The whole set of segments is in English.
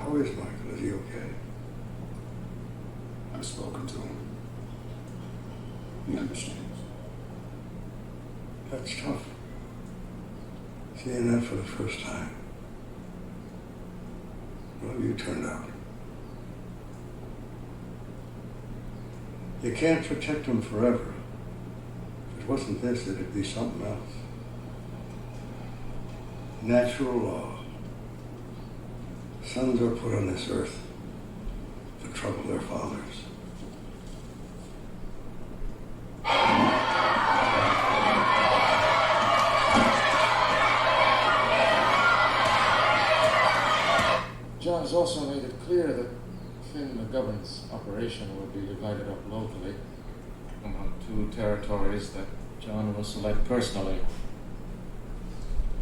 How is Michael? Is he okay? I've spoken to him. He understands. That's tough. Seeing that for the first time. Well, you turned out. You can't protect him forever. If it wasn't this, it'd be something else. Natural law. Sons are put on this earth to trouble their fathers. John has also made it clear that Finn McGovern's operation will be divided up locally among 2 territories that John will select personally.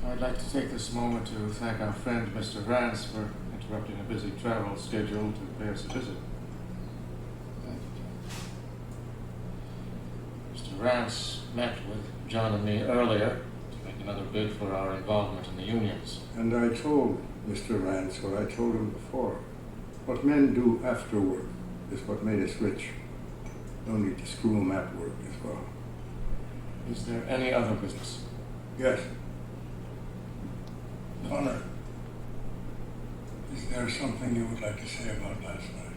I'd like to take this moment to thank our friend Mr. Rance for interrupting a busy travel schedule to pay us a visit. Thank you, John. Mr. Rance met with John and me earlier to make another bid for our involvement in the unions. And I told Mr. Rance what I told him before. What men do after work is what made us rich. No need to screw them at work as well. Is there any other business? Yes. Connor, is there something you would like to say about last night?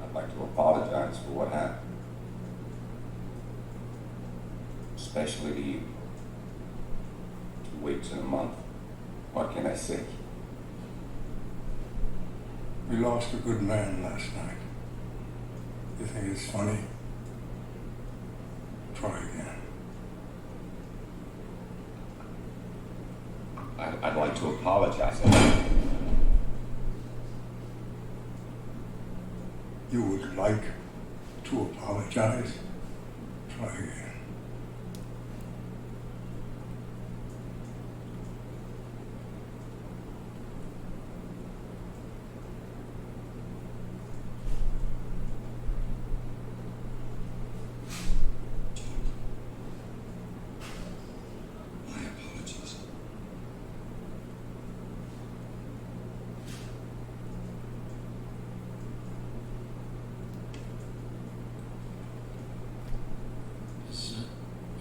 I'd like to apologize for what happened. Especially to you. 2 weeks in a month. What can I say? We lost a good man last night. You think it's funny? Try again. I'd like to apologize. You would like to apologize? Try again.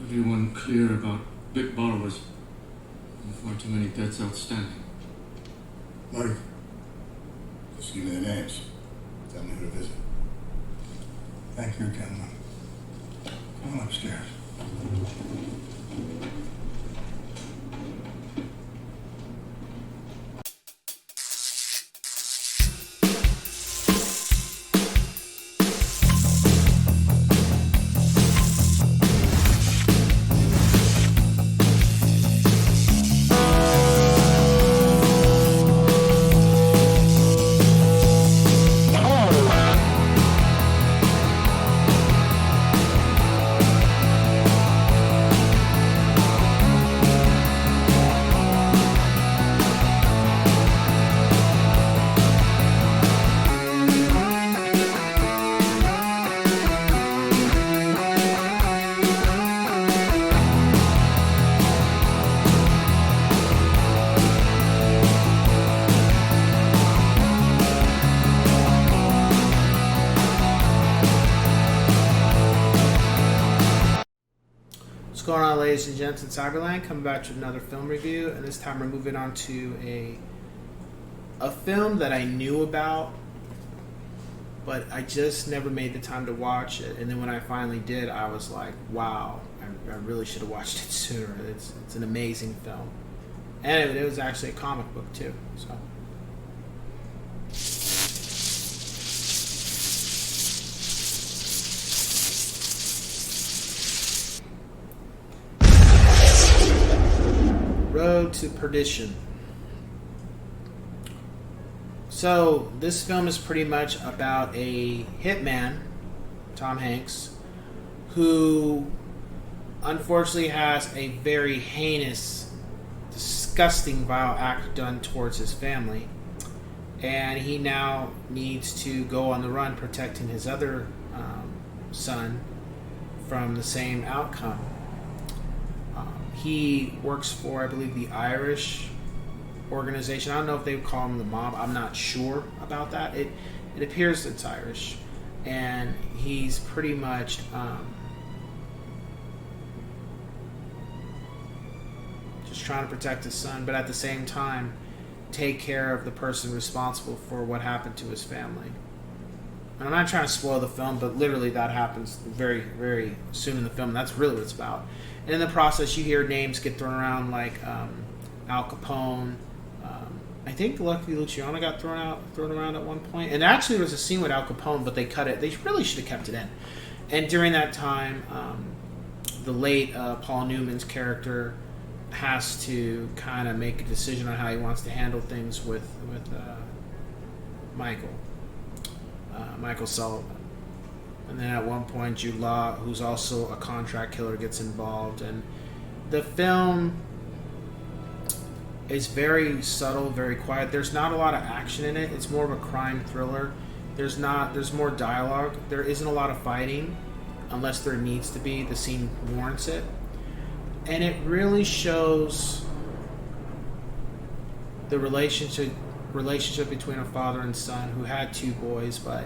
Everyone clear about big borrowers and far too many debts outstanding. Mike, Just give me the names. Tell me who to visit. thank you, gentlemen. Come upstairs. What's going on, ladies and gents in Cyberland? Coming back to another film review, and this time we're moving on to a film that I knew about, but I just never made the time to watch it. And then when I finally did, I was like, wow, I really should have watched it sooner. It's an amazing film. And it was actually a comic book too. So Road to Perdition. So this film is pretty much about a hitman, Tom Hanks, who unfortunately has a very heinous, disgusting, vile act done towards his family, and he now needs to go on the run protecting his other son from the same outcome. he works for, I believe, the Irish organization. I don't know if they would call him the mob. I'm not sure about that. It appears it's Irish, and he's pretty much just trying to protect his son, but at the same time take care of the person responsible for what happened to his family. And I'm not trying to spoil the film, but literally that happens very, very soon in the film. That's really what it's about. And in the process, you hear names get thrown around like Al Capone. I think Lucky Luciano got thrown around at one point. And actually, there was a scene with Al Capone, but they cut it. They really should have kept it in. And during that time, the late Paul Newman's character has to kind of make a decision on how he wants to handle things with Michael Sullivan. And then at one point, Jude Law, who's also a contract killer, gets involved. And the film is very subtle, very quiet. There's not a lot of action in it. It's more of a crime thriller. There's more dialogue. There isn't a lot of fighting unless there needs to be. The scene warrants it. And it really shows the relationship between a father and son who had two boys, but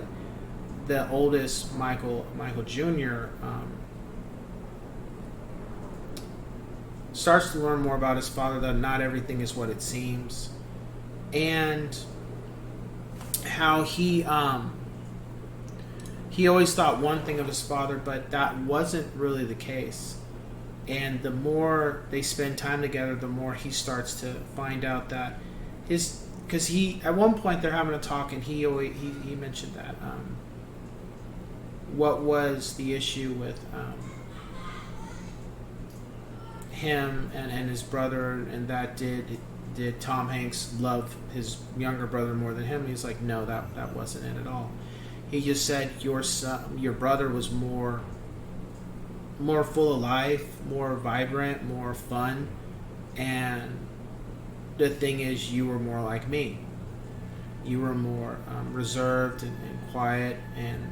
the oldest, Michael Jr., starts to learn more about his father, that not everything is what it seems, and how he always thought one thing of his father, but that wasn't really the case. And the more they spend time together, the more he starts to find out that because at one point they're having a talk, and he mentioned that what was the issue with him and his brother, and that did Tom Hanks love his younger brother more than him? He's like, no, that wasn't it at all. He just said your brother was more full of life, more vibrant, more fun, and the thing is, you were more like me. You were more reserved and quiet and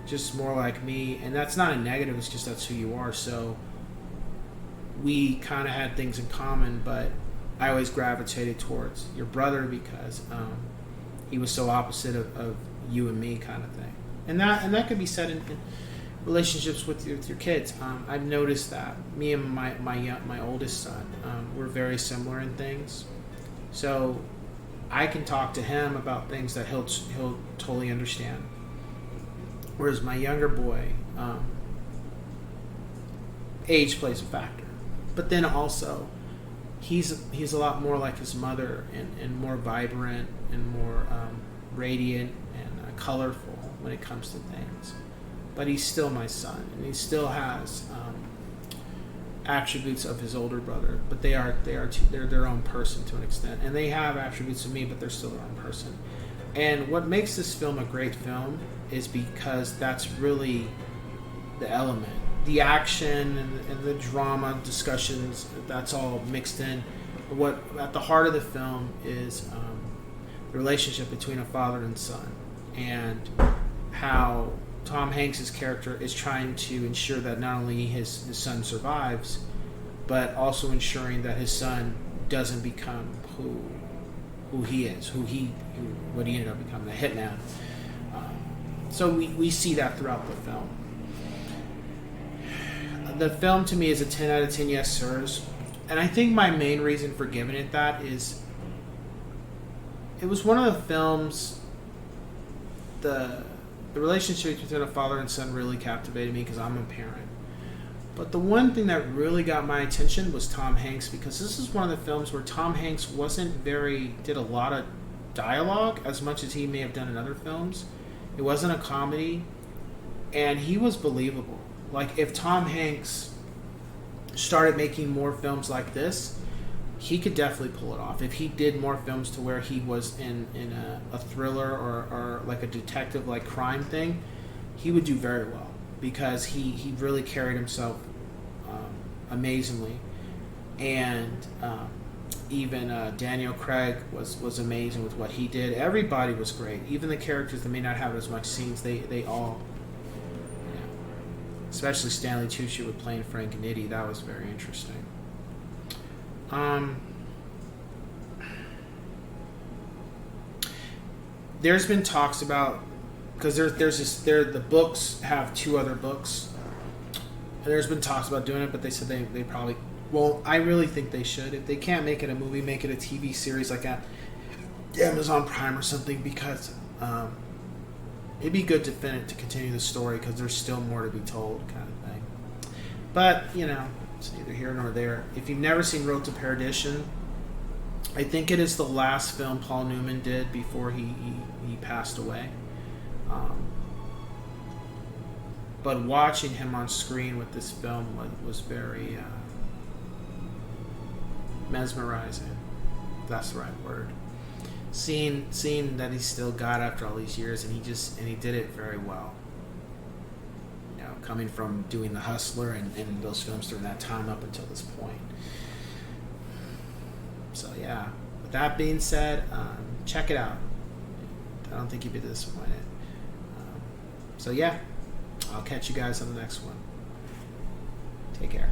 just more like me. And that's not a negative, it's just that's who you are. So we kind of had things in common, but I always gravitated towards your brother because he was so opposite of you and me, kind of thing. And that could be said in relationships with your kids. I've noticed that me and my oldest son, we're very similar in things. So I can talk to him about things that he'll totally understand. Whereas my younger boy, age plays a factor. But then also, he's a lot more like his mother and more vibrant and more radiant and colorful when it comes to things. But he's still my son, and he still has attributes of his older brother. But they're their own person to an extent, and they have attributes of me, but they're still their own person. And what makes this film a great film is because that's really the element, the action and the drama discussions. That's all mixed in. What at the heart of the film is the relationship between a father and son, and how Tom Hanks' character is trying to ensure that not only his son survives, but also ensuring that his son doesn't become who he is, what he ended up becoming, a hitman. So we see that throughout the film. The film to me is a 10 out of 10 yes sirs, and I think my main reason for giving it that is it was one of the films. The relationship between a father and son really captivated me because I'm a parent. But the one thing that really got my attention was Tom Hanks, because this is one of the films where Tom Hanks did a lot of dialogue as much as he may have done in other films. It wasn't a comedy, and he was believable. Like, if Tom Hanks started making more films like this, he could definitely pull it off. If he did more films to where he was in a thriller or like a detective, like crime thing, he would do very well, because he really carried himself amazingly. And even Daniel Craig was amazing with what he did. Everybody was great. Even the characters that may not have as much scenes, they all. especially Stanley Tucci with playing Frank Nitti. That was very interesting. There's been talks about, because the books have 2 other books, and there's been talks about doing it, but they said they probably, well, I really think they should. If they can't make it a movie, make it a TV series like at Amazon Prime or something, because it'd be good to continue the story, because there's still more to be told, kind of thing. But it's neither here nor there. If you've never seen Road to Perdition, I think it is the last film Paul Newman did before he passed away. But watching him on screen with this film was very mesmerizing. If that's the right word. Seeing that he still got after all these years, and he did it very well. Coming from doing The Hustler and those films during that time up until this point. So yeah, with that being said, check it out. I don't think you'd be disappointed. So yeah, I'll catch you guys on the next one. Take care.